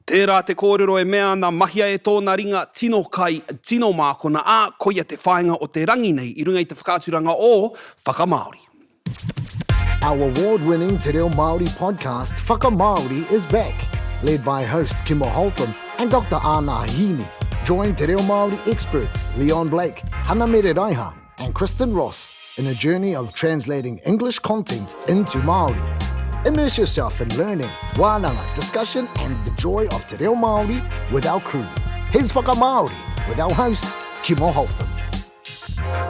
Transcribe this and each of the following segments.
Tērā te kōrero e mea nā mahia e tōna ringa tino kai, tino mākona a koia te whāinga o te rangi nei I runga I te whakaaturanga o Whakamāori. Our award-winning Te Reo Māori podcast, Whakamāori, is back. Led by host Kimo Houltham and Dr. Anaha Hiini. Join Te Reo Māori experts Leon Blake, Hana Mereraiha and Kristen Ross in a journey of translating English content into Māori. Immerse yourself in learning, wānanga, discussion and the joy of Te Reo Māori with our crew. Here's Whakamāori with our host, Kimo Houltham.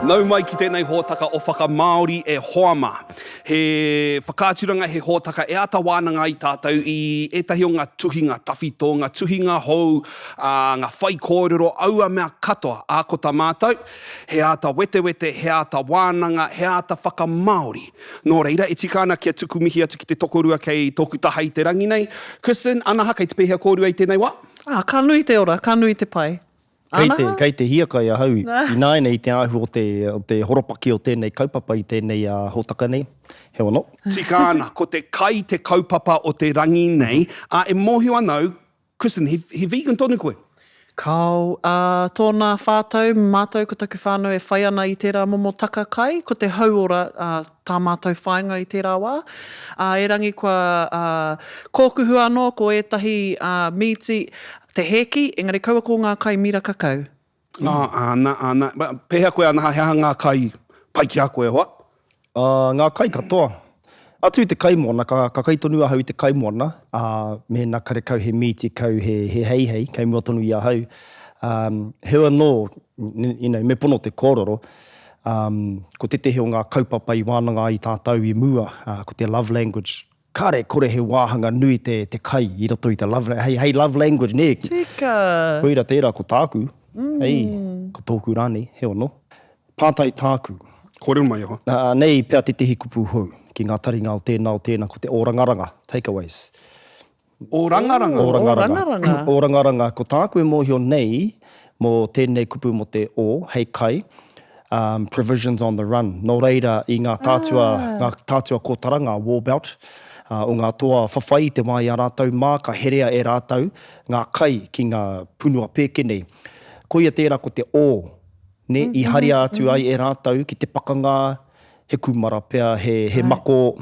Nau mai ki tēnei hōtaka o Whakamāori e hoama. He whakaaturanga he hōtaka e ata wānanga I tātou I etahi o ngā tuhinga tawhito, ngā tuhinga hou, ngā whai kōrero, aua mea katoa a ko tā mātou. He ata wete, he ata wānanga, he ata Whakamāori. Nō reira, e tikana kia tuku mihi atu ki te tokorua kei tōku taha I te rangi nei. Kristen, Anaha, kei te pēhea kōrua I tēnei wā? Ka nui te ora, ka nui te pai. Kei te hiakai a hau, I nāina I te ahu o te horopaki o tēnei kaupapa I tēnei hōtaka nei. He ono. Tikana, ko te kai te kaupapa o te rangi nei, e mōhio anau, Kristen, he vegan tonu koe? Kau, tōna whātau, mātou ko taku whānau e whai ana I tērā momo taka kai, ko te hauora tā mātou whāinga I tērā wā. E rangi kua kōkuhu anō ko etahi mīti te heki, engari kaua ko ngā kai mira kakau. Ana. Pēhea koe Anaha, hea ngā kai pai ki a koe hoa? Ngā kai katoa. Atu I te kaimona, ka kai tonu a hau I te kaimona, me nā kare kau he mīti kau he hei, kei mua tonu I a hau. Hewa nō, me pono te kōrero, ko te tehe o ngā kaupapa I wānanga I tātou I mua, ko te love language. Kare, kore he wāhanga nui te kai I roto I te love language. Hei love language ne. Tika. Koira tērā ko tāku. Hei, ko tōku rānei, he ono. Pātai tāku. Kōrero mai hoa. Nei, pēr te tehi kupu hou. Ki ngā taringa o tēnā, ko te orangaranga, takeaways. Orangaranga? Orangaranga, ko tāku e mōhio nei, mō tēnei kupu mo te o, hei kai, provisions on the run. Nō reira, I ngā tātua kōtara, ngā war belt, o ngā toa whawhai te mai a rātou, mā ka herea e rātou, ngā kai ki ngā punua pēkenei. Koia tērā ko te o, ne, I haria atu ai e rātou ki te pakanga, he kumara pēr, he mako,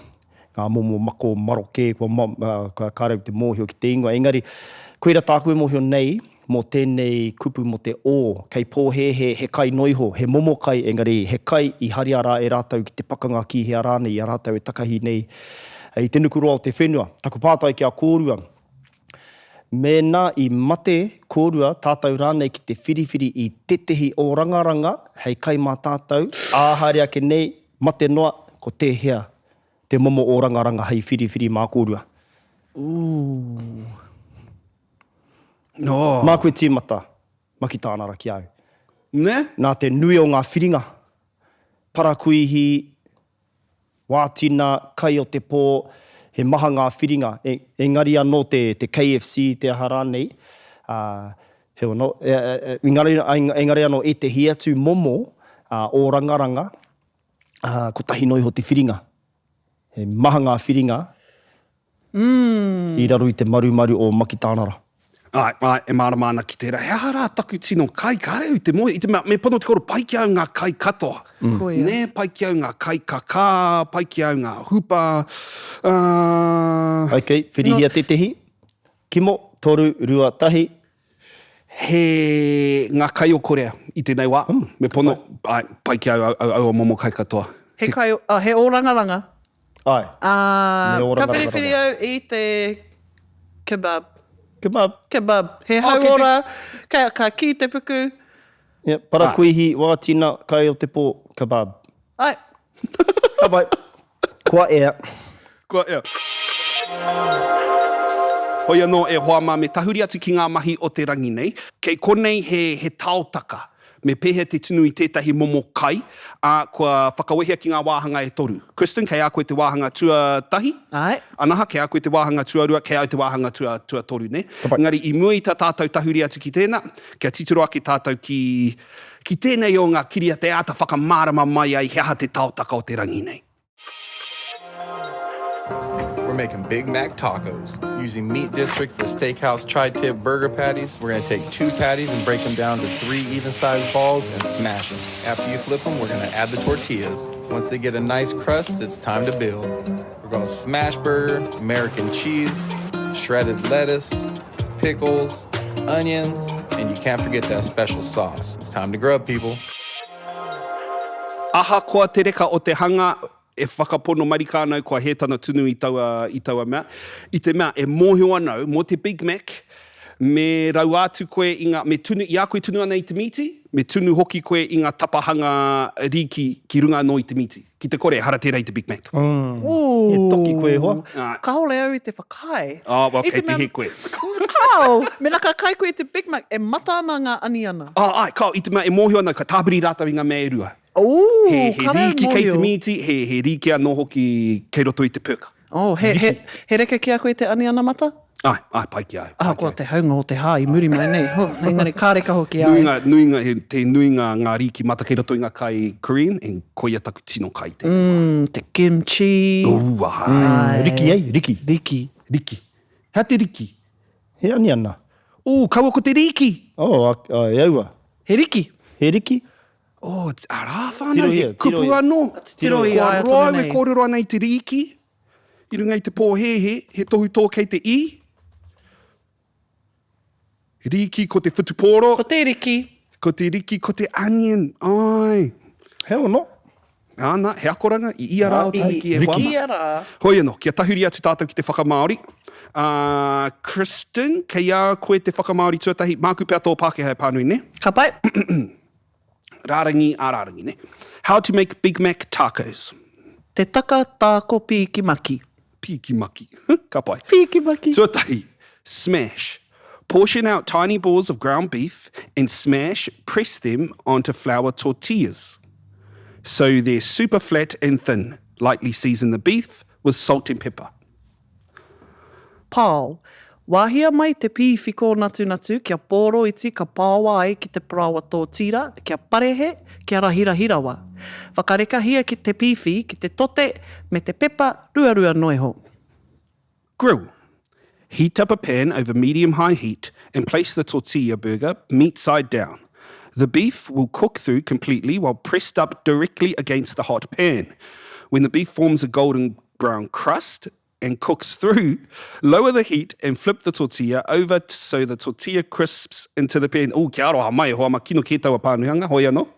ngā momo mako maroke, kua kāreu te mōhio ki te ingoa. Engari, koira tāku e mōhio nei, mō tēnei kupu mo te o, kei pō he kai noiho, he momo kai, engari, he kai I haria rā e rātou ki te pakanga ki hea rānei, a rātou e takahi nei. I te nukuroa o te whenua, taku pātai ki a kōrua. Mēnā I mate kōrua tātou rānei ki te whiriwhiri I tetehi o rangaranga, hei kai mā tātou, āharia ke nei, mate noa ko te hea, te momo o rangaranga hei whiriwhiri mā kōrua. No. Mā koe tīmata, maki tānara ki au. Ne? Nā te nui o ngā whiringa, parakuihi, wātina, kai o te pō, he maha ngā whiringa. Engari anō te KFC, te aha rānei, he ono, engari anō e te hiatu momo o rangaranga, ko tahi noiho te whiringa. He maha ngā whiringa, I raro I te maru o maki tānara. Ai, e māramāna ki tērā. Hea rā taku tino kai kareu te moe. I te mea, me pono te koro pai ki au ngā kai katoa. Ne, pai ki au ngā kai kakā, pai ki au ngā hupa. Okay, whirihia te tehi. Kimo, toru, rua, tahi. He ngā kai o Korea I tēnei wā. Me pono, pai ki au momo kai katoa. He kai, he orangaranga. Ai. Ka whiriwhiri au I te kebab. Kebab. He hauora, ka ki te puku. Parakuihi, wātina, kai o te pō, kebab. Ai. Kapai. Kua ea. Hoi anō e hoa mā me tahuri atu ki ngā mahi o te rangi nei. Kei konei he taotaka. Me pehe te tunu I tētahi momo kai, kua whakawehia ki ngā wāhanga e toru. Kristen, kei a koe te wāhanga tua tahi? Ai. Anaha, kei a koe te wāhanga tua rua, kei a te wāhanga tua toru, ne? Engari, I mua I tā tātou tahuri atu ki tēnā, kia titiro ake tātou ki tēnei o ngā kiria te ata whakamārama mai ai hea te taotaka o te rangi nei. we're making Big Mac tacos. Using meat districts, the steakhouse tri-tip burger patties, we're gonna take 2 patties and break them down to 3 even-sized balls and smash them. After you flip them, we're gonna add the tortillas. Once they get a nice crust, it's time to build. We're gonna smash burger, American cheese, shredded lettuce, pickles, onions, and you can't forget that special sauce. It's time to grub, people. Aha koa te reka o te hanga e whakapono marikānau kua he tana tunu i taua mea. I te mea e mōhio anau mō te Big Mac me rau atu koe me tunu, i a koe tunu ana i te miti, me tunu hoki koe i ngā tapahanga riki ki runga no i te miti. Ki te kore, hara tērā i te Big Mac. E toki koe hoa. Ka hole au i te whakai. Well, kei te he koe. Kau, me naka kai koe te Big Mac, e mata ana ngā ani ana. Ai, kau, i te mea e mōhio anau ka tāpiri rātau i ngā mea e rua. He riki kei te miti, he riki anō hoki kei roto i te puka. He reka kia koe te ani ana mata? Ai, pai ki au. Kua te haunga o te hā i muri mai nei. Engari kā reka hoki au. Nuinga ngā riki mata kei roto i ngā kai Korean, en koia taku tino kai te. Te kimchi. Riki. Hea te riki? He ani ana. Kaua ko te riki. E aua. He riki. Rā whānau, kupu anō. Tiro i Kua ai roa atu nei. me kōrero ana i te riki. I runga i te pōhehe, he tohu tō kei te i. Riki ko te whutupōro. Ko te riki. Ko te riki, ko te onion. Ai. Heo no. Ana, he akoranga, i ia rā o te riki e wama. Ia rā. Hoi anō, kia tahuri atu tātou ki te whakamaori. Kristen, kei a koe te whakamaori tuatahi, māku pia tō Pākehā e pānui, ne? Ka pai. Rārangi, ne? How to make Big Mac tacos. Te taka tāko pīki maki. Pīki maki. Ka pai. Pīki maki. Tuatahi, smash. Portion out tiny balls of ground beef and press them onto flour tortillas. So they're super flat and thin. Lightly season the beef with salt and pepper. Pāo. Wahia mai te pīwhiko natu, kia pōro iti ka pāwa ai ki te prawa tōtira, kia parehe, kia rahirahirawa. Whakareka hia ki te pīwhi, ki te tote, me te pepa, ruarua noiho. Grill. Heat up a pan over medium-high heat and place the tortilla burger meat side down. The beef will cook through completely while pressed up directly against the hot pan. When the beef forms a golden brown crust and cooks through, lower the heat and flip the tortilla over so the tortilla crisps into the pan. Kia aroha mai, hoa ma kino ke taua pānuhanga, hoi anō.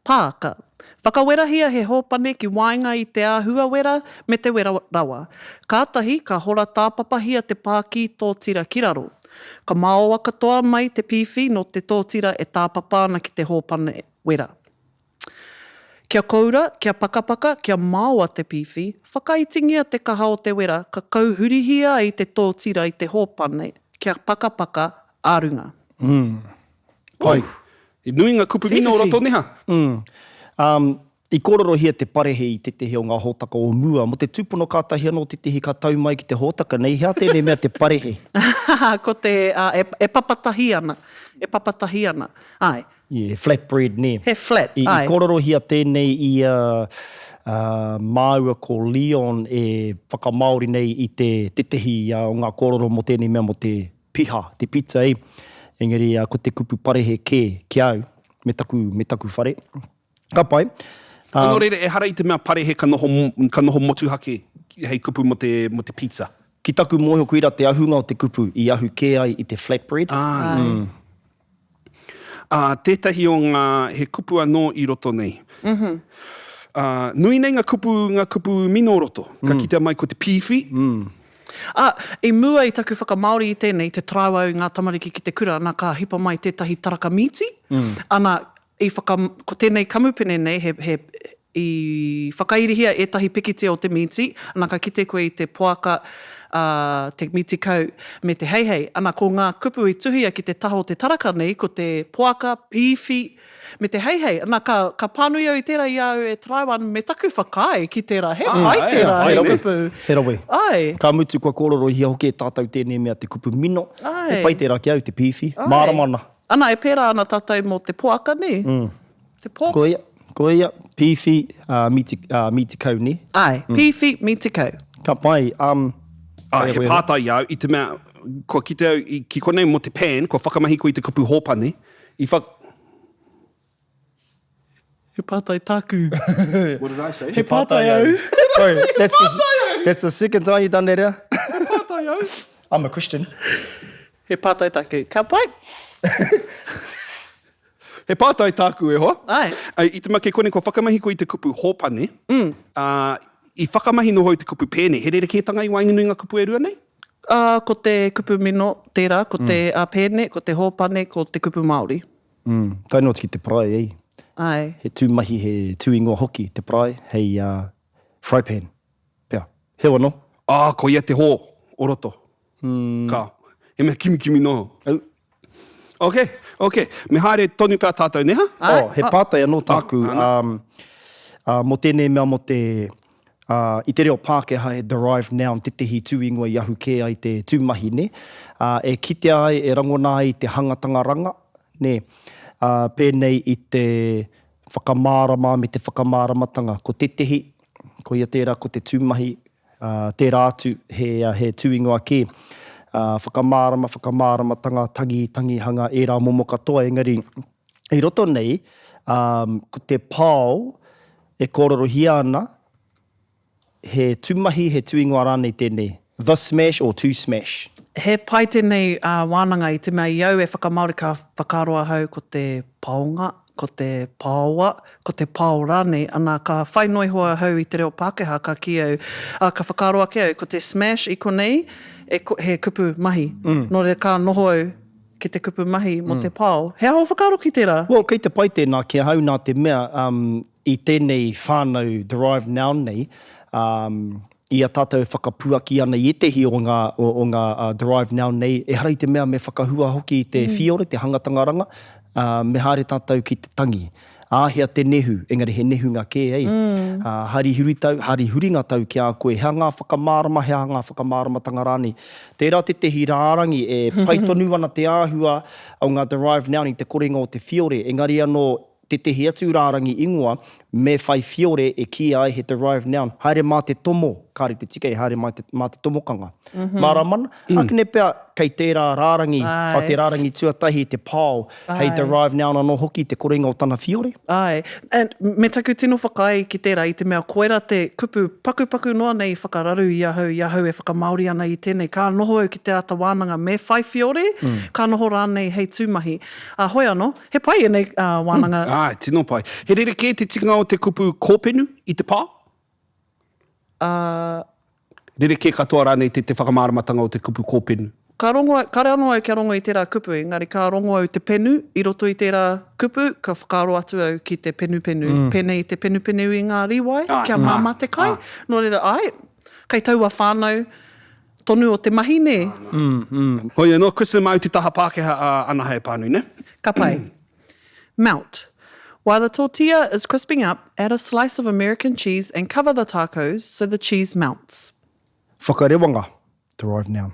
Pāka. Whakawerahia he hōpane ki wainga i te āhua wera me te wera rawa. Kātahi ka hora tāpapahia te pāki tōtira kiraro. Ka māoa katoa mai te pīwhi no te tōtira e tāpapāna ki te hōpane wera. Kia koura, kia pakapaka, kia māoa te pīwhi, whakaitingia te kaha o te wera, ka kauhurihia i te tōtira i te hōpane, kia pakapaka ārunga. Pai. I nui ngā kupu mino o roto neha. I kōrero hia te parehe i te tehe o ngā hōtaka o mua. Mo te tūpono kātahi anō te tehe ka tau mai ki te hōtaka nei, hea tēnei mea te parehe. Ko te, e papatahi ana. Ai. Flatbread, ne. He flat, ai. I kōrero hia tēnei i māua ko Leon e whakamaori nei i te tehi o ngā kōrero mo tēnei mea mo te piha, te pizza e. Engari, ko te kupu parehe ke au, me taku whare. Ka pai. Anō reira, e hara i te mea parehe ka noho motuhake hei kupu mo te pizza. Ki taku mōhio kuira te ahunga o te kupu i ahu ke ai i te flatbread. Tētahi o ngā he kupu anō i roto nei. Nui nei ngā kupu mino roto. Ka kitea mai ko te pīwhi. I mua i taku whakamaori i tēnei, te trauau ngā tamariki ki te kura, nā ka hipa mai tētahi taraka miti. Ana, ko tēnei kamupene nei, i whakairihia etahi pikite o te miti, ana ka kite koe i te poaka, te miti kau me te heihei. Ana ko ngā kupu i tuhia ki te taho te taraka nei, ko te poaka, pīwhi, me te heihei. Ana ka pānui au i tērā i au e Taiwan me taku whakai ki tērā. He mai tērā he kupu. He rawe. Ai. Ka mutu kua kōrero hia hoki e tātou tēnei mea te kupu mino. Ai. E pai tērā ki au te pīwhi. Māramana. Ana e pērā ana tātou mō te poaka ni. Te poaka. Ko ia, pīwhi, miti kau ni. Ai, pīwhi, miti kau. Ka pai, He pātai au, I te mea, ko ki te au, ki konei mo te pan, ko whakamahi ko I te kupu hōpane, He pātai tāku. What did I say? He pātai au. Sorry, that's the second time you've done that, yeah? He pātai au. I'm a Christian. He pātai tāku. Ka pai? He pātai tāku e hoa. Ai. I te make kone ko whakamahi ko I te kupu hōpane, I whakamahi no hoi te kupu pēne, he rerekētanga I wainganui ngā kupu e rua nei? Ko te kupu mino, tērā, ko te pēne, ko te hōpane, ko te kupu Māori. Tai no ki te prae, ei. Ai. He tūmahi, he tūingoa hoki, te prae, hei fry pan. Pea, hewa no? Ko ia te hō, oroto. Ka, he mea kimi no. Au. Okay. Me haere tonu pēr tātou neha? He pātai anō tāku. Mo tēnei mea mo te... I te reo Pākehā e derived noun, te tehi tūingoa I ahu kē ai te tūmahi, ne? E kite ai, e rangona ai te hangatangaranga, ne? Pēnei I te whakamārama me te whakamāramatanga. Ko te tehi, ko ia tērā, ko te tūmahi, tērā atu he tūingoa kē. Whakamāramatanga, tangi hanga, e rā momo katoa, engari. I roto nei, ko te pāo, e kōrorohia ana, he tūmahi, he tūingoa rānei tēnei. The smash or to smash? He pai tēnei wānanga I te mea I au e whakamaori ka whakaroa hau ko te paonga, ko te pāua, ko te pāo rānei, ana ka whainoi hoa hau I te reo Pākehā ka ki au, ka whakaroa ki au, ko te smash I konei, he kupu mahi. Nō re ka noho au ki te kupu mahi mo te pāo. He hao whakaro ki tērā? Well, kei te pai tēnā, kia hau nā te mea, I tēnei whānau derived noun nei, ia tātou whakapuaki ana I tehi o ngā derived noun nei, e harai te mea me whakahua hoki I te whiore, te hangatangaranga, me haere tātou ki te tangi. Āhea te nehu, engari he nehu ngā kē, ei. Hari huringa tau ki a koe, hea ngā whakamārama, hea ngā whakamāramatanga rāni. Tērā te tehi rārangi e paitonu ana te āhua o ngā derived noun I te korenga o te whiore, engari anō te tehi atu rārangi ingoa, me whai whiore e ki ai he derived noun. Haere mā te tomo, kāre te tika haere mā te tomokanga. Māramana, akine pia kei tērā rārangi, a te rārangi tuatahi, te pāo, hei derived noun anō hoki, te korenga o tana whiore. Ai, and me taku tino whakai ki tērā I te mea koera te kupu paku noa nei whakararu I ahau e whakamaori ana I tēnei. Ka noho au ki te ata wānanga me whai whiore, ka noho rānei hei tūmahi. Hoi anō, he pai e nei wānanga. Ai, tino pai. He rereke te tikanga o te kupu kōpenu I te pā? Rereke katoa rānei te whakamāramatanga o te kupu kōpenu. Ka rongo au kia rongo I tērā kupu, engari ka rongo au te penu, I roto I tērā kupu, ka whakaro atu au ki te penu. Pene I te penu I ngā riwai, kia māma te kai. Nō reira, kei taua whānau, tonu o te mahi, ne? Hoi anō, Kristen mau te taha Pākehā Anaha e pānui, ne? Ka pai. Melt. While the tortilla is crisping up, add a slice of American cheese and cover the tacos so the cheese melts. Whakarewanga, derived noun.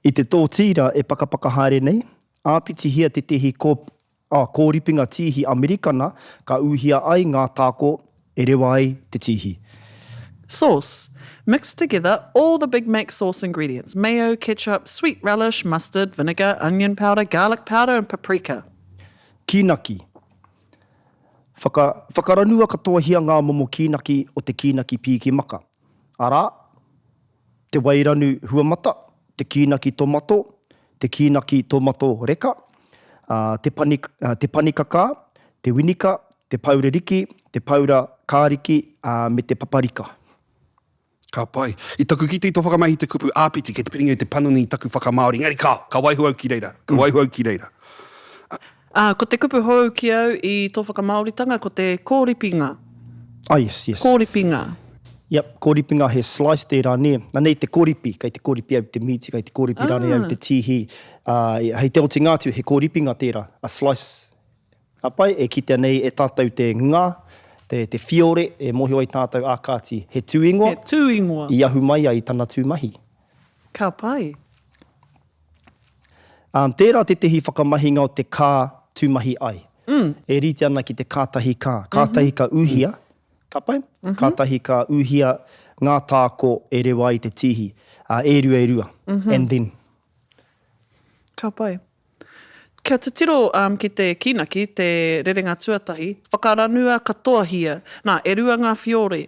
I te tōtira e pakapakahaere nei, āpiti hia te tehi kōripinga tihi Amerikana, ka uhia ai ngā tāko e rewa ai te tihi. Sauce. Mix together all the Big Mac sauce ingredients. Mayo, ketchup, sweet relish, mustard, vinegar, onion powder, garlic powder and paprika. Kinaki. Whakaranua katoa hia ngā momo kinaki o te kinaki piki maka. Arā, te wairanu huamata, te kinaki tomato, te kinaki tomato reka, te panikaka, te winika, te paureriki, te paura kāriki, me te paparika. Ka pai. I taku ki te whakamahi te kupu āpiti, ke te piringa I te panoni I taku whakamaori. Ngari ka waihu au ki reira. Ko te kupu hou ki au I tō whakamaoritanga, ko te kōripinga. Yes. Kōripinga. Yep, kōripinga he slice tērā ne. Nei te kōripi, kei te kōripi au te miti, kei te kōripi rāne au te tihi. Hei te o te ngātu, he kōripinga tērā, a slice. Apai, e ki te nei e tātou te ngā, te whiore, e mohi ai tātou ākāti. He tūingoa. I ahu mai ai tana tūmahi. Ka pai. Tērā te tehi whakamahinga o te kā tūmahi ai. E rite ana ki te kātahi kā. Kātahi ka uhia. Ka pai? Kātahi ka uhia ngā tāko e rewa i te tihi, e rua, and then. Ka pai. Kia te tiro ki te kinaki, te rerenga tuatahi, whakaranua katoa hia. Nā, e rua ngā whiore.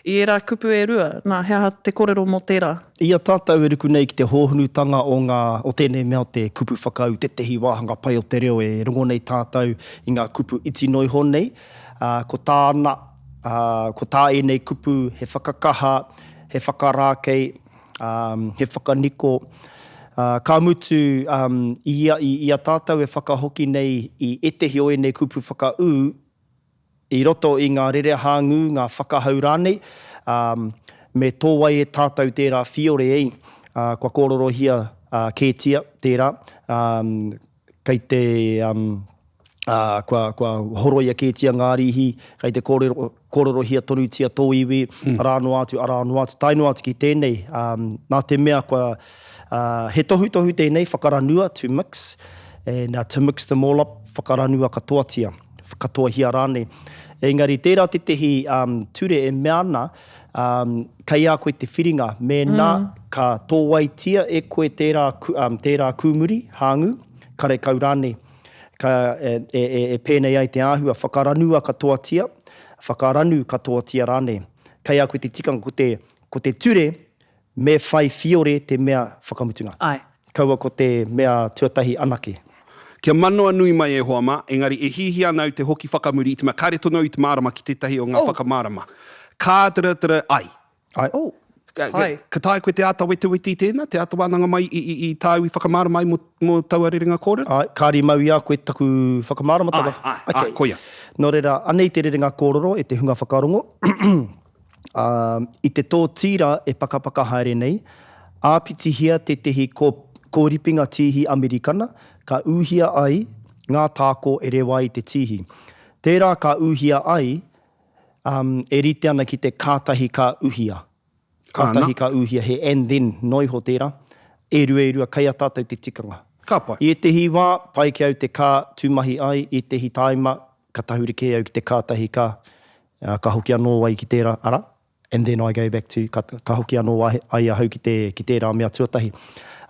I era kupu e rua. Nā, hea te kōrero mō tērā. Ia tātou e ruku nei ki te hōhunutanga o tēnei mea o te kupu whakau, te tehi wāhanga pai o te reo e rongo nei tātou i ngā kupu iti noi honei. Ko tāna, ko tā e nei kupu he whakakaha, he whakarākei, he whakaniko. Ka mutu ia tātou e whakahoki nei i etehi o e nei kupu whakau i roto i ngā rere hāngu, ngā whakahau rānei, me tōwai e tātou tērā whiore ei, kua kōrorohia kētia tērā, kei te kua horoia kētia ngārihi, kei te kōrorohia tonutia tō iwi, arāno atu, taino atu ki tēnei, nā te mea kua he tohu tēnei whakaranua to mix, and to mix them all up, whakaranua katoatia, katoahia rānei. Engari, tērā te tehi ture e meana, kei a koe te whiringa, me nā ka tōwaitia e koe tērā kūmuri, hāngu, kare kau rānei, e pēnei ai te āhua, whakaranua katoatia, whakaranu katoatia rānei. Kei a koe te tikanga ko te ture, me whai whiore te mea whakamutunga. Ai. Kaua ko te mea tuatahi anake. Kia manoa nui mai e hoa ma, engari e hihi anau te hoki whakamuri i te mea kare tono i te marama ki tētahi o ngā whakamarama. Ka tira ai. Ai. Oh. Ai. Ka tae koe te ata wete i tēnā, te ata wānanga mai i tāu i whakamārama ai mō taua rerenga kōrero? Ai, kāri mau ia koe taku whakamārama tawa. Ai, koia. Nō reira, anei te rerenga kōrero e te hunga whakarongo. I te tō tira e pakapaka haere nei, āpitihia te tehi kōripinga tihi Amerikana, ka uhia ai ngā tāko e rewa i te tihi. Tērā ka uhia ai, e rite ana ki te kātahi ka uhia. Kātahi ka uhia, he and then noi ho tērā, e rua, kei a tātou te tikanga. Ka pai. I te hiwa, pai ki au te kā tūmahi ai, i te hi taima, ka tahurike au ki te kātahi ka hoki anō ai ki tērā ara. And then I go back to ka hoki anō ai ahau ki tērā mea tuatahi.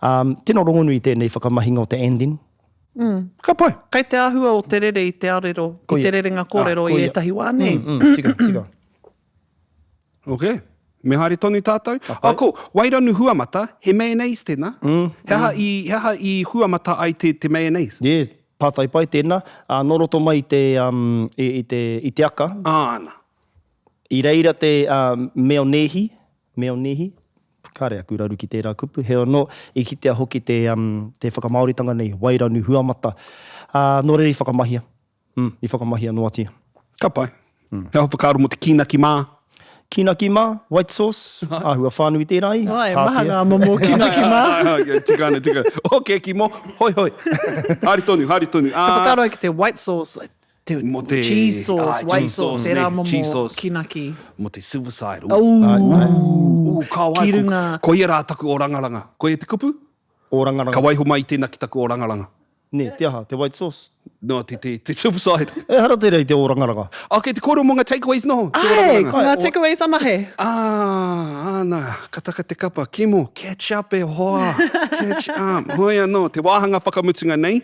Tēnā rongonui tēnei whakamahinga o te ending. Ka pai. Kei te āhua o te rere i te arero, i te rerenga kōrero i etahi wāne. Tika. Ok. Me haere tonu tātou. Ko, wairanu huamata, he mayonnaise tēnā. Heha i huamata ai te mayonnaise. Yeah, pātai pai tēnā. Noroto mai i te aka. Āna. I reira te meonehi, kāre aku raru ki tērā kupu, he ono i kitea hoki te whakamaoritanga nei, wairanu huamata, nō rei whakamahia, i whakamahia noatia. Ka pai. He hau whakaro mo te kinaki mā. Kinaki mā, white sauce, ahua whānui tērā i. Ai, maha ngā momo kinaki mā. Tika. Ok, Kimo, hoi. Hari tonu. Ka whakaro ai ki te white sauce, Mo te cheese sauce, white sauce, tērā momo kinaki. Mo te silver side. Ka Kirunga. Ko ia rā taku o rangaranga. Ko ia te kupu? O rangaranga. Ka waiho mai tēnā ki taku o rangaranga. Ne, te aha, te white sauce. No, te silver side. E hara te rei te o rangaranga. Ok, te kōrero mo ngā takeaways no. Ai, ko ngā takeaways anahe. Ana, kataka te kapa. Kimo, catch up e hoa. Catch up. Hoia no, te wāhanga whakamutunga nei.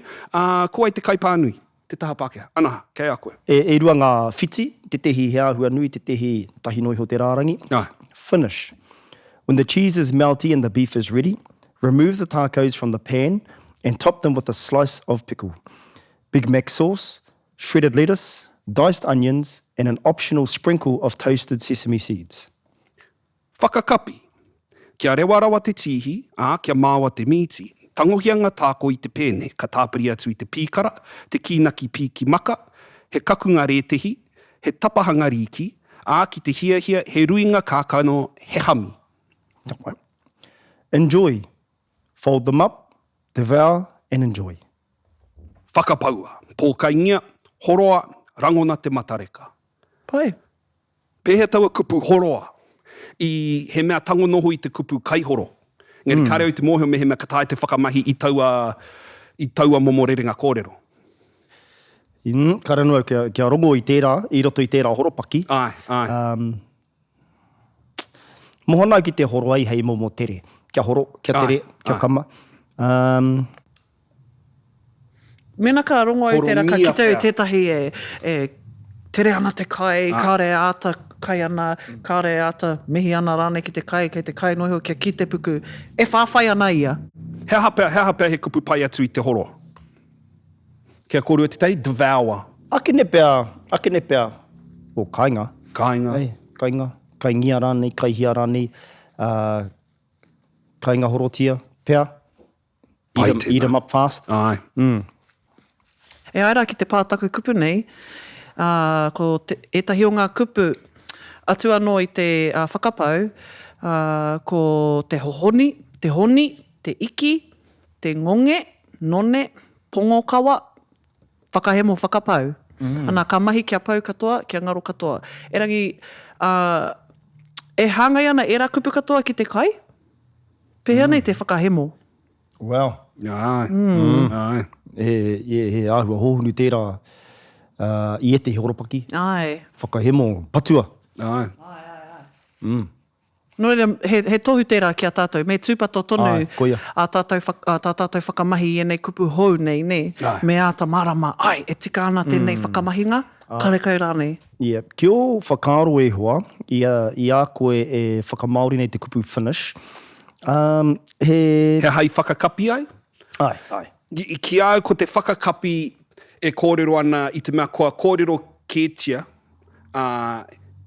Ko ai te kaipānui. Te taha Pākehā. Anaha, kei a koe. E rua ngā whiti, te tehi hea hua nui, te tehi tahi noi ho te rārangi. Finish. When the cheese is melty and the beef is ready, remove the tacos from the pan and top them with a slice of pickle. Big Mac sauce, shredded lettuce, diced onions, and an optional sprinkle of toasted sesame seeds. Whakakapi. Kia rewarawa te tihi, kia māua te mīti. Tangohianga tāko i te pēne, ka tāpiri atu i te pīkara, te kinaki pīki maka, he kakunga rētehi, he tapahanga rīki, ki te hiahia, he ruinga kākano, he hami. Enjoy. Fold them up, devour, and enjoy. Whakapaua, pōkaingia, horoa, rangona te matareka. Pai. Pēhea taua kupu horoa, i he mea tango noho i te kupu kaihoro. Ngeri kare au te mōhio me he mea katae te whakamahi i taua momo rerenga kōrero. Kare nua, kia rongo i roto i tērā horopaki. Ai. Mohona ki te horo ai hei momo tere. Kia horo, kia tere, kia kama. Mena ka rongo i te raka Horongia ki te pea. tētahi e tere ana te kai, kāre āta kai ana, kāre āta mihi ana rāne ki te kai, kei te kai noho kia ki te puku. E whāwhai ana ia. He hapea he kupu pai atu i te horo. Kia kōrua te tei, devour. Ake ne pea, o kainga. Kāinga. Hey, kainga, kai ngia rānei, kai hia rānei, kainga horotia, pea. Pai Eat tēnā. 'em up fast. Ai. E aira ki te pātaku kupu nei, ko etahi o ngā kupu atu anō i te whakapau, ko te hohoni, te honi, te iki, te ngonge, none, pongokawa, whakahemo whakapau. Ana ka mahi kia pau katoa, kia ngaro katoa. E rangi, e hāngai ana era kupu katoa ki te kai? Pehea nei te whakahemo. Wow. Ai. Ai. He āhua hohunu tērā i ete he horopaki. Ai. Whakahemo, patua. Ai. No he tohu tērā ki a tātou. Me tūpato tonu Ai, koia. a tātou whakamahi i nei kupu hou nei, ne? Ai. Me āta marama, ai, e tika ana tēnei whakamahinga, karekai rānei. Yeah. Ki o whakaaro e hoa, i a koe e whakamaori nei te kupu finish. He hai whakakapi ai? Ai. Ki au ko te whakakapi e kōrero ana i te mea kua kōrero kētia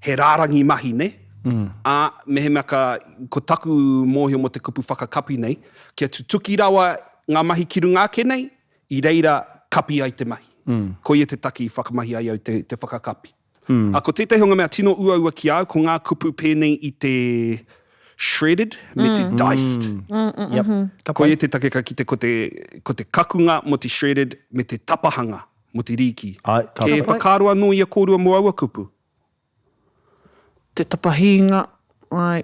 he rārangi mahi, ne? Me he mea ko taku mōhio mo te kupu whakakapi nei, kia tutuki rawa ngā mahi ki runga ke nei, i reira kapi ai te mahi. Ko ia te taki whakamahi ai au te whakakapi. Ko tētahi o ngā mea tino ua ki au, ko ngā kupu pēnei i te shredded me te diced. Yep. Ko ia te takeka ki te ko te kakunga mo te shredded me te tapahanga mo te riki. Ai, ka Ke pai. whakaroa no ia kōrua mo aua kupu. Te tapahinga, ai,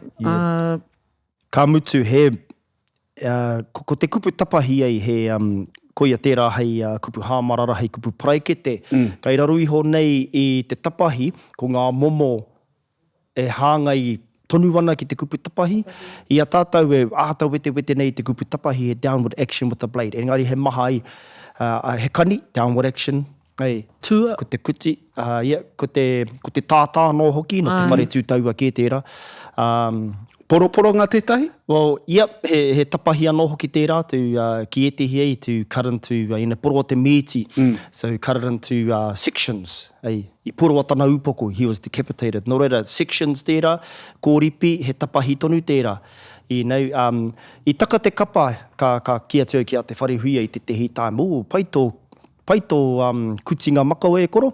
Ka mutu he, ko te kupu tapahi ai he, ko ia tērā hei kupu hāmarara, hei kupu praikete. Kai raru iho nei i te tapahi, ko ngā momo e hāngai tonu ana ki te kupu tapahi. I a tātou e ātau wete nei te kupu tapahi he downward action with the blade. Engari he maha ai, he kani, downward action. Hey, tua. ko te kuti, ko te tātā no hoki, no te whare tūtaua ke tērā. Poroporo ngā tētahi? Well, yep, he tapahi anō hoki tērā ki etihi ei to cut into, ina poroa te mīti, so cut it into sections. I poroa tana upoko, he was decapitated. Nō reira, sections tērā, kōripi, he tapahi tonu tērā. I taka te kapa, ka kia teo ki a te whare huia i te tehi time. Paito kutinga makau e koro.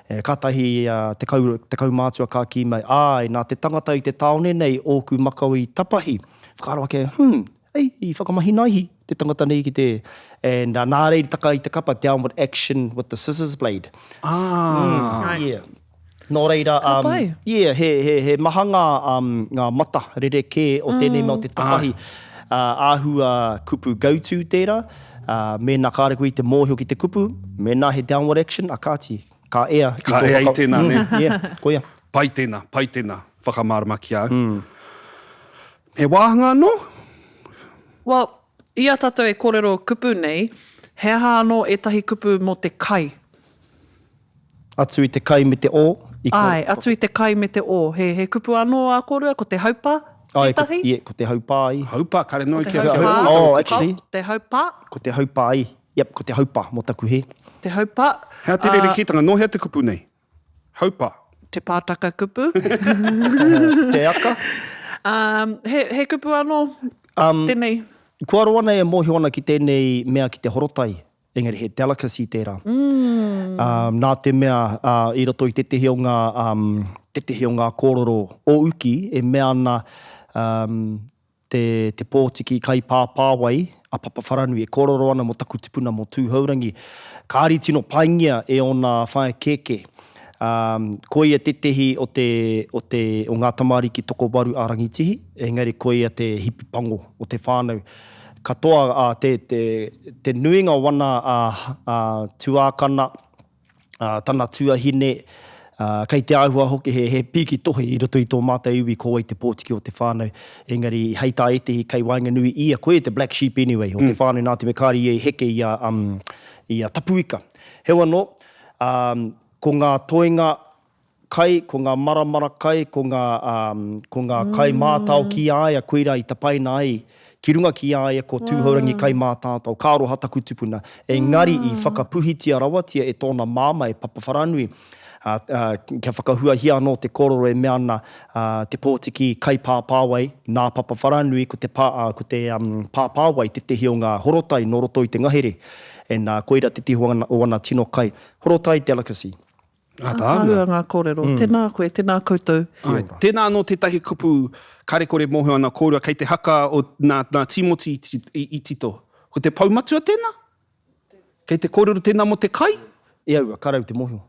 Kātahi te kaumātua ka ki mai. Ai, nā te tangata i te taone nei o ku makau i tapahi. Whakaroa ke, i whakamahi naihi te tangata nei ki te... And nā reiri taka i te kapa, downward action with the scissors blade. Yeah. Nō reira, pai. he mahanga ngā mata rereke o tēnei mau te tapahi. Āhua kupu go-to tērā. Me nā kāreku i te mōhio ki te kupu. Me nā he downward action, a kāti. Ka ea. Ka ea i tēnā, ne? Yeah, koia. Pai tēnā, whakamārama ki au. He wāhanga anō? Well, ia tātou e kōrero kupu nei, he aha anō etahi kupu mo te kai. Atu i te kai me te o. Ai, atu i te kai me te o. He kupu anō a kōrua, ko te haupā, etahi? Ko te haupā ai. Haupā, kare noi Te kia haupā. Oh, actually. Te haupā. Ko te haupā ai. Yep, ko te haupā mo taku he. Te haupā. Hea te rere kitanga, no hea te kupu nei. Haupā. Te pātaka kupu. Te aka. He kupu anō, tēnei. Kua roa nei e mōhio ana ki tēnei mea ki te horotai. Engari he delicacy tērā. Nā te mea i roto i te tehi o ngā kōroro o uki e mea ana te pōtiki kai pāpāwai a papawharanui e kōroro ana mo taku tupuna mo tūhaurangi. Kāri tino paingia e ona whae keke. Ko ia te tehi o ngā tamariki toko waru a rangitihi, engari ko ia te hipipango o te whānau. Katoa te nuinga wana tuākana, tana tuahine, Kei te āhua hoki he piki tohe I roto I tō mātai iwi ko i te pōtiki o te whānau. Engari, hei tā e te kei wainga nui ia, koe te black sheep anyway, o te whānau nā te mekari I heke I a tapuika. Hewa no, ko ngā toenga kai, ko ngā maramara kai, ko ngā kai mātau ki aia koira I tapaina ai, ki runga ki aia ko tūhaurangi kai mātātau, kāro hataku tupuna. Engari I whakapuhitia rawatia e tōna māma e papawharanui. Kia whakahua hia anō te kororo e mea ana te pōtiki kai pāpāwai, nā papawharanui ko te pāpāwai te tehi o ngā horotai no roto I te ngahere. E nā koira te tihu o ana tino kai. Horotai delicacy. Tāhua ngā kōrero. Tēnā koe, tēnā koutou. Tēnā anō tētahi kupu karekore moho ana kōrua kei te haka o nā timoti I tito. Ko te paumatua tēnā? Kei te kōrero tēnā mo te kai? Ia ua, karau te mohio.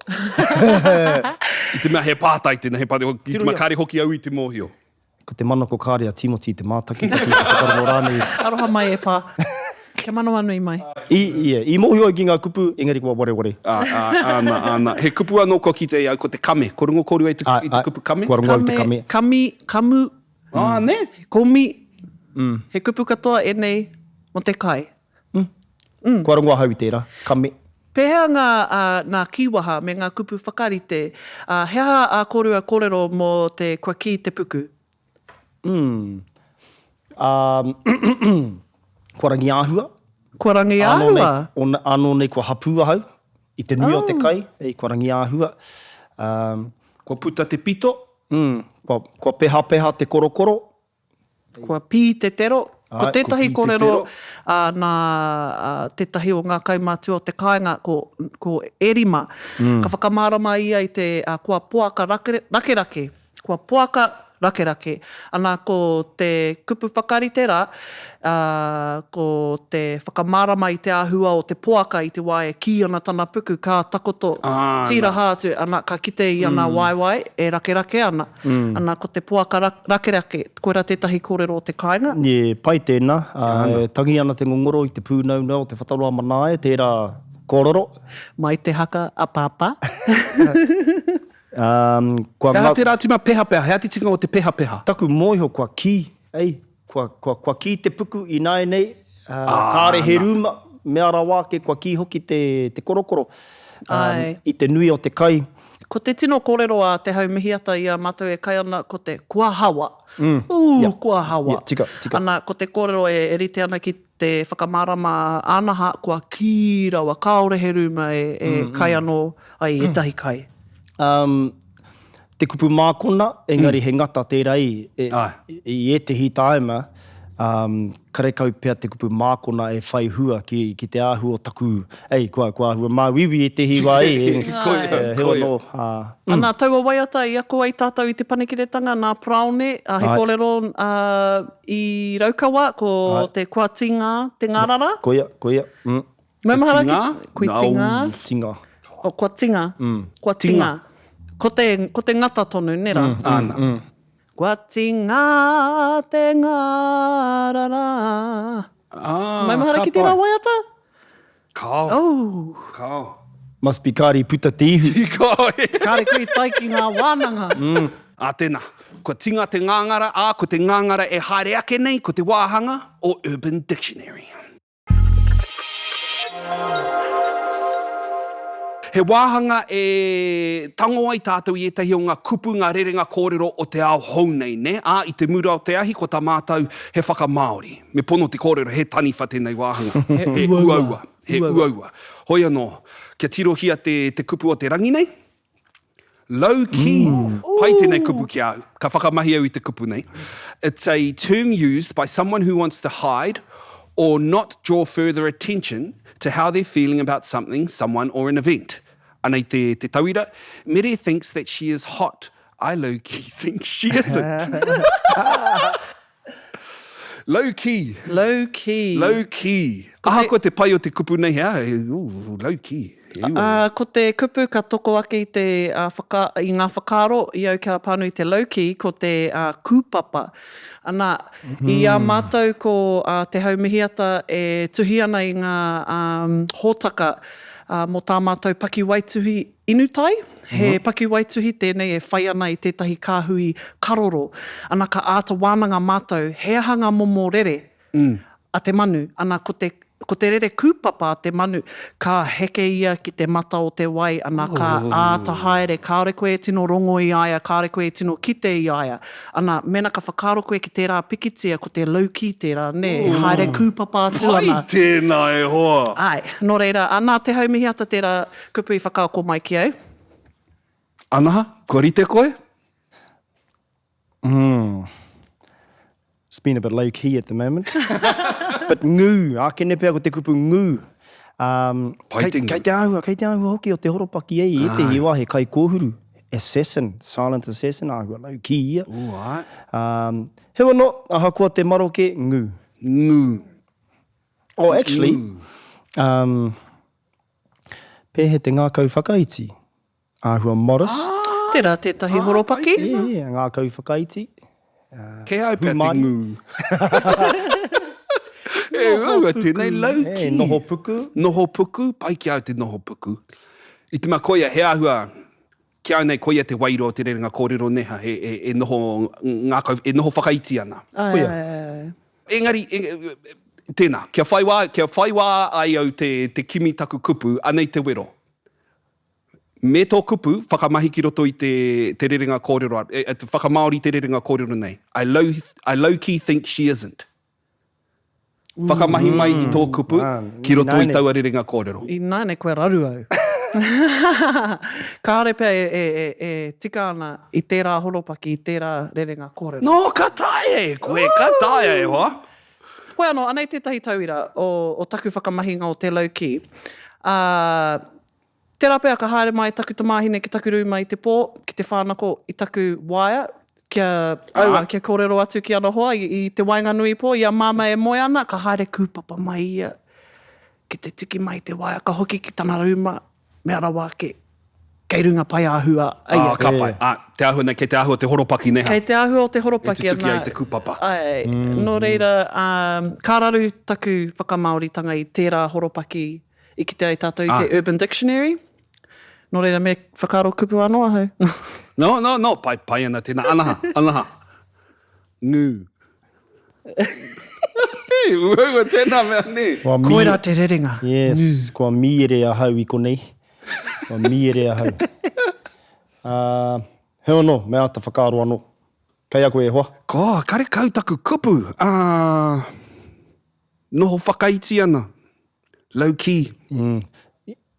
I te mea he pātai tēnā, he pātai, I te mea kāre hoki au I te mohio. Ko te mana ko kāre a Timoti I te mātaki, ki whakaromo rānei. Aroha mai e pā. Kia mano anu I mai. I mohio ki ngā kupu, engari kua ware. Ana. He kupu anō ko ki te au, ko te kame. Ko rungo kōrua I te kupu kame? Kua rungo I te kame. Kamu. Ne? Komi. He kupu katoa e nei mo te kai. Kua rungo hau I tērā, kame. Pehea ngā kiwaha me ngā kupu whakarite, hea a kōrua kōrero mō te kua ki te puku? Kua rangi āhua. Kua rangi āhua? Anō nei kua hapua hau, I te nui o te kai, kua rangi āhua. Kua puta te pito. Kua peha te korokoro. Kua pī te tero. Ko tētahi kōrero nā tētahi o ngā kaimātua o te kāinga ko erima. Ka whakamārama ia I te kua poaka rakerake. Kua poaka rakerake. Ana ko te kupu whakarite rā, ko te whakamārama I te āhua o te poaka I te wae ki ana tana puku ka takoto tira hātu. Ana ka kite I ana waiwai e rakerake ana. Ana ko te poaka rakerake. Koera tētahi kōrero o te kāinga? Pai tēnā. Tangi ana te ngongoro I te pūnauna o te whataroa manae, tērā kōrero. Mai te haka a pāpā. Hea te rātima peha. Hea te tinga o te peha. Taku mōiho kua ki. Kua ki te puku I nāi nei. Kāre he rūma. Mea rawake kua ki hoki te korokoro. I te nui o te kai. Ko te tino kōrero a te haumihiata I a mātou e kai ana ko te kua hawa. Kua hawa. Tika. Ana ko te kōrero e rite ana ki te whakamārama anaha kua ki rawa. Kāore he rūma e kai anō ai etahi kai. Te kupu mākona, engari he ngata tērā I te hitaima, karekau pia te kupu mākona e whai hua ki te āhu o taku. Kua hua māwiwi e te hiwa hewa no. Ana taua waiata I ako ai tātou I te panekiretanga nā praone, he kōrero I Raukawa, ko te kua tinga, te ngārara. Koia. Maumahara ki? Tinga. Kua tinga. Kua tinga. Ko te ngata tonu, nera? Ana. Kua tinga te ngārara. Maumahara ki tērā waiata? Kao. Must be kāri puta te ihu. Kāre kui tai ki ngā wānanga. Tēnā. Kua tinga te ngāngara, ko te ngāngara e haere ake nei, ko te wāhanga o Urban Dictionary. He wāhanga e tango ai tātou I etahi o ngā kupu, ngā rerenga kōrero o te ao hou nei, ne? I te mura o te ahi, ko tā mātou he whakamaori. Me pono te kōrero, he taniwha tēnei wāhanga. He uaua. Hoi anō, kia tirohia te kupu o te rangi nei? Low key. Pai tēnei kupu ki au. Ka whakamahi au I te kupu nei. It's a term used by someone who wants to hide or not draw further attention to how they're feeling about something, someone, or an event. Anei te tauira, Mere thinks that she is hot. I low-key think she isn't. Low-key. Ko te pai o te kupu nei hea. Low-key. Ko te kupu ka toko ake I I ngā whakaro, I au kia pānui te low-key, ko te kūpapa. Ana, I a mātou ko te haumihiata e tuhi ana I ngā hōtaka mō tā mātou paki waituhi inutai, he paki waituhi tēnei e whai ana i tētahi kāhui karoro. Ana ka āta wānanga mātou, he ahanga momo rere a te manu. Ana ko te rere kūpapa a te manu, ka heke ia ki te mata o te wai, ana ka āta haere, kāore koe e tino rongo i aia, kāore koe e tino kite i aia. Ana, mena ka whakaro koe ki tērā pikitia, ko te lauki tērā, ne, haere kūpapa atilana. Pai tēnā e hoa. Ai, no reira, ana te haumihi ata tērā kupu i whakaako mai ki au. Anaha, ko rite koe? It's been a bit low-key at the moment. But ngū, ākene pēr ko te kupu ngū. Kei te ahua hoki o te horopaki ei, e te hiwa he kai kōhuru. Assassin, silent assassin, ahua low-key ia. Hewa no, aha kua te maroke, ngū. Ngū. Oh, actually, pēhe te ngākau whakaiti. Ahua modest. Tērā tētahi horopaki. Yeah, ngākau whakaiti. Kei au pēr te ngū. E ua, tēnei lauki. Noho puku. Noho puku, pai ki au te noho puku. I te koia, he ahua, ki au nei koia te wairo o te rerenga kōrero neha, e noho whakaiti ana. Engari, tēnā, kia whaiwā ai au te kimi taku kupu, anei te wero. Me tō kupu, whakamahi ki roto i te rerenga kōrero, te whakamaori te rerenga kōrero nei. I low-key think she isn't. Whakamahi mai i tō kupu, ki roto i taua rerenga kōrero. I nāne koe raru au. Kāre pia e tika ana i tērā horopaki, i tērā rerenga kōrero. No, ka tae koe, ka tae e hoa. Koe anō, anei tētahi tauira o taku whakamahinga o te low-key. Tērā pēr ka haere mai taku tamāhine ki taku rūma i te pō, ki te whānako i taku waia, kia kōrero atu ki ana hoa i te wainga nui pō, ia māma e moe ana, ka haere kūpapa mai ia, ki te tiki mai te waia, ka hoki ki tana rūma, me ara wāke, kei runga pai āhua. Ka pai, te āhua nei, kei te āhua te horopaki neha. Kei te āhua o te horopaki. E te tuki ai te kūpapa. Ai, no reira, kā raru taku whakamaoritanga i tērā horopaki, i ki te ai tātou i te Urban Dictionary. No reira me whakaro kupu anoa hau. No, pai ana tēnā. Anaha. Ngū. Ua tēnā mea ne. Koera te rerenga. Yes, kua miere a hau i konei. Kua miere a hau. Heo no, mea ta whakaro anō. Kei a koe e hoa. Ko, kare kau taku kupu. Noho whakaiti ana. Low-key.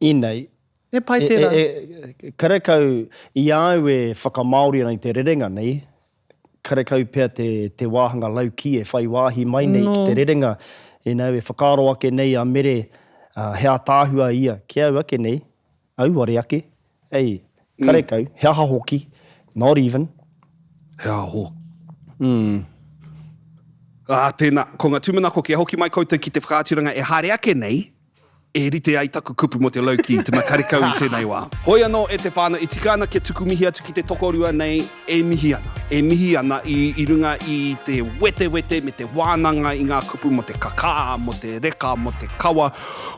Inei. E pai tērā. Kare kau i au e whakamaori ana i te rerenga nei. Kare kau pēr te wāhanga low-key e whai wāhi mai nei ki te rerenga. E nau e whakaro ake nei a mere hea tāhua ia. Kia au ake nei. Au ware ake. Ei, kare kau. Hea hahoki. Not even. Hea ho. Tēnā, ko ngā tūmanako kia hoki mai koutou ki te whakaaturanga e haere ake nei, e rite ai taku kupu mo te low-key, tēnā karekau i tēnei wā. Hoi anō e te whāna, i tika ana kia tuku mihi atu ki te tokorua nei, e mihi ana. E mihi ana i runga i te wete me te wānanga i ngā kupu mo te kakā, mo te reka, mo te kawa,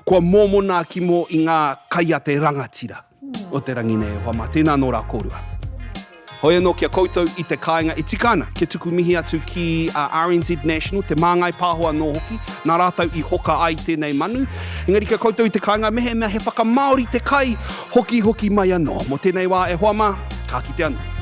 kua mōmona Kimo i ngā kaia te rangatira o te rangi nei, hoa mā, tēnā nō rā kōrua. Hoi anō kia koutou i te kāinga e tikana, kia tuku mihi atu ki RNZ National, Te Māngai Pāhō anō hoki, nā rātau i hoka ai tēnei manu. Engari kia koutou i te kāinga mehe mea he whakamaori te kai, hoki mai anō. Mo tēnei wā e hoa mā, ka kite anō.